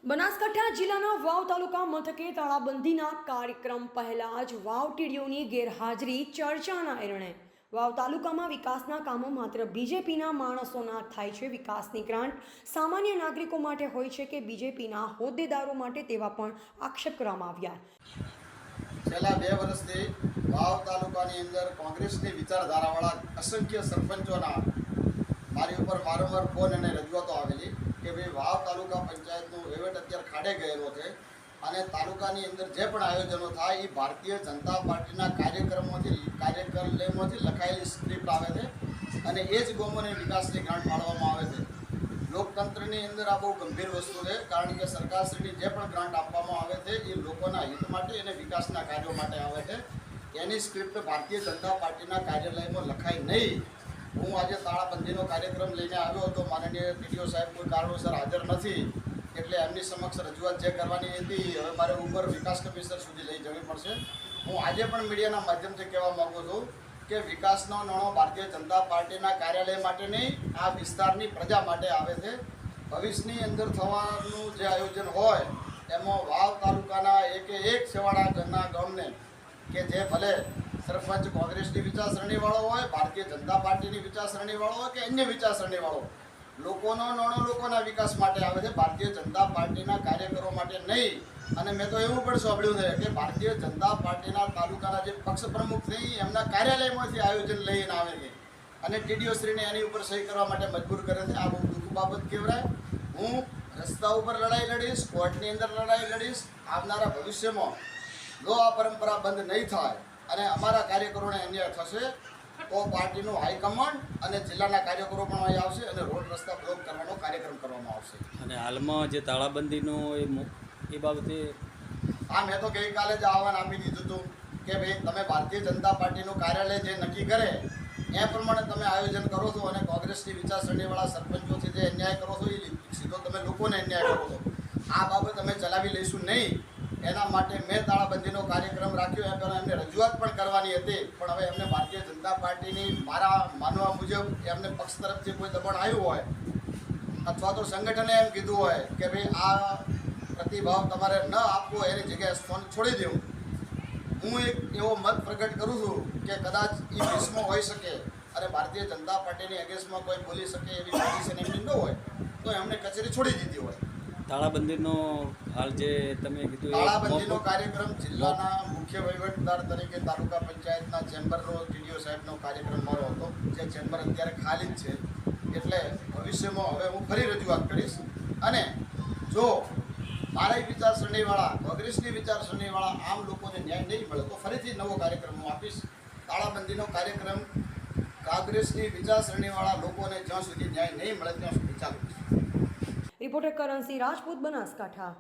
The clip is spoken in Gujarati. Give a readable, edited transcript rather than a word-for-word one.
બનાસકાંઠા જિલ્લાના વાવ તાલુકા મથકે તાળાબંધીના કાર્યક્રમ પહેલા જ વાવ ટીડીઓની ગેરહાજરી ચર્ચાના એરણે વાવ તાલુકામાં વિકાસના કામો માત્ર બીજેપીના માણસોના થાય છે। વિકાસની ગ્રાન્ટ સામાન્ય નાગરિકો માટે હોય છે કે બીજેપીના હોદ્દેદારો માટે, તેવા પણ આક્ષેપ કરવામાં આવ્યા। છેલ્લા 2 વર્ષથી વાવ તાલુકાની અંદર કોંગ્રેસની વિચારધારાવાળા અસંખ્ય સરપંચોના મારી ઉપર વારંવાર ફોન અને રજૂઆતો આવેલી કે ભાઈ વાવ તાલુકા પંચાયતનો વહીવટ અત્યારે ખાડે ગયેલો છે અને તાલુકાની અંદર જે પણ આયોજનો થાય એ ભારતીય જનતા પાર્ટીના કાર્યક્રમોથી લખાયેલી સ્ક્રિપ્ટ આવે છે અને એ જ ગામોને વિકાસની ગ્રાન્ટ ફાળવવામાં આવે છે। લોકતંત્રની અંદર આ બહુ ગંભીર વસ્તુ છે, કારણ કે સરકારશ્રીની જે પણ ગ્રાન્ટ આપવામાં આવે છે એ લોકોના હિત માટે અને વિકાસના કાર્યો માટે આવે છે। એની સ્ક્રિપ્ટ ભારતીય જનતા પાર્ટીના કાર્યાલયમાં લખાઈ નહીં। હું આજે તાળાબંધીનો કાર્યક્રમ લઈને આવ્યો હતો, માનનીય ટીડીઓ સાહેબ કોઈ કારણોસર હાજર નથી, એટલે એમની સમક્ષ રજૂઆત જે કરવાની હતી હવે મારે ઉપર વિકાસ કમિશનર સુધી લઈ જવી પડશે। હું આજે પણ મીડિયાના માધ્યમથી કહેવા માગું છું કે વિકાસનો નાણો ભારતીય જનતા પાર્ટીના કાર્યાલય માટે નહીં, આ વિસ્તારની પ્રજા માટે આવે છે। ભવિષ્યની અંદર થવાનું જે આયોજન હોય એમાં વાવ તાલુકાના એક છેવાડા ઘરના ગામને કે જે ભલે સરપંચ કોંગ્રેસની વિચારસરણીવાળો હોય, ભારતીય જનતા પાર્ટીની વિચારસરણીવાળો હોય કે અન્ય વિચારસરણીવાળો, લોકોનો નાણો લોકોના વિકાસ માટે આવે છે, ભારતીય જનતા પાર્ટીના કાર્યકરો માટે નહીં। અને મેં તો એવું પણ સાંભળ્યું છે કે ભારતીય જનતા પાર્ટીના તાલુકાના જે પક્ષ પ્રમુખ છે એમના કાર્યાલયમાંથી આયોજન લઈને આવે છે અને ટીડીઓશ્રીને એની ઉપર સહી કરવા માટે મજબૂર કરે છે। આ બહુ દુઃખ બાબત કહેવાય। હું રસ્તા ઉપર લડાઈ લડીશ, કોર્ટની અંદર લડાઈ લડીશ। આવનારા ભવિષ્યમાં જો આ પરંપરા બંધ નહીં થાય અને અમારા કાર્યકરોને અન્યાય થશે તો પાર્ટીનું હાઈકમાન્ડ અને જિલ્લાના કાર્યકરો પણ અહીં આવશે અને રોડ રસ્તા બ્લોક કરવાનો કાર્યક્રમ કરવામાં આવશે। અને હાલમાં જે તાળાબંધીનો એ બાબતે મેં તો ગઈકાલે જ આહવાન આપી દીધું હતું કે ભાઈ તમે ભારતીય જનતા પાર્ટીનું કાર્યાલય જે નક્કી કરે એ પ્રમાણે તમે આયોજન કરો છો અને કોંગ્રેસની વિચારસરણીવાળા સરપંચોથી જે અન્યાય કરો છો એ સીધો તમે લોકોને અન્યાય કરો છો। આ બાબત અમે ચલાવી લઈશું નહીં। એના માટે મેં તાળાબંધીનો કાર્યક્રમ રાખ્યો। એ પહેલાં એમને રજૂઆત પણ કરવાની હતી, પણ હવે એમને ભારતીય જનતા પાર્ટીની મારા માનવા મુજબ એમને પક્ષ તરફથી કોઈ દબાણ આવ્યું હોય અથવા તો સંગઠને એમ કીધું હોય કે ભાઈ આ પ્રતિભાવ તમારે ન આપવો, એની જગ્યાએ સ્થાન છોડી દેવું। હું એક એવો મત પ્રગટ કરું છું કે કદાચ એ કેસમાં હોઈ શકે અને ભારતીય જનતા પાર્ટીની અગેન્સ્ટમાં કોઈ બોલી શકે એવી પોઝિશન એમની ન હોય તો એમને કચેરી છોડી દીધી હોય। તાળાબંધીનો હાલ જે તમે કીધું તાળાબંધીનો કાર્યક્રમ જિલ્લાના મુખ્ય વહીવટદાર તરીકે તાલુકા પંચાયતના ચેમ્બરનો ટીડીઓ સાહેબનો કાર્યક્રમ મારો હતો, જે ચેમ્બર અત્યારે ખાલી જ છે। એટલે ભવિષ્યમાં હવે હું ફરી રજૂઆત કરીશ અને જો મારા વિચારસરણીવાળા, કોંગ્રેસની વિચારસરણીવાળા આમ લોકોને ન્યાય નહીં મળે તો ફરીથી નવો કાર્યક્રમ હું આપીશ। તાળાબંધીનો કાર્યક્રમ કોંગ્રેસની વિચારસરણીવાળા લોકોને જ્યાં સુધી ન્યાય નહીં મળે ત્યાં સુધી ચાલુ છે। રિપોર્ટર કરણસિંહ રાજપૂત, બનાસકાંઠા।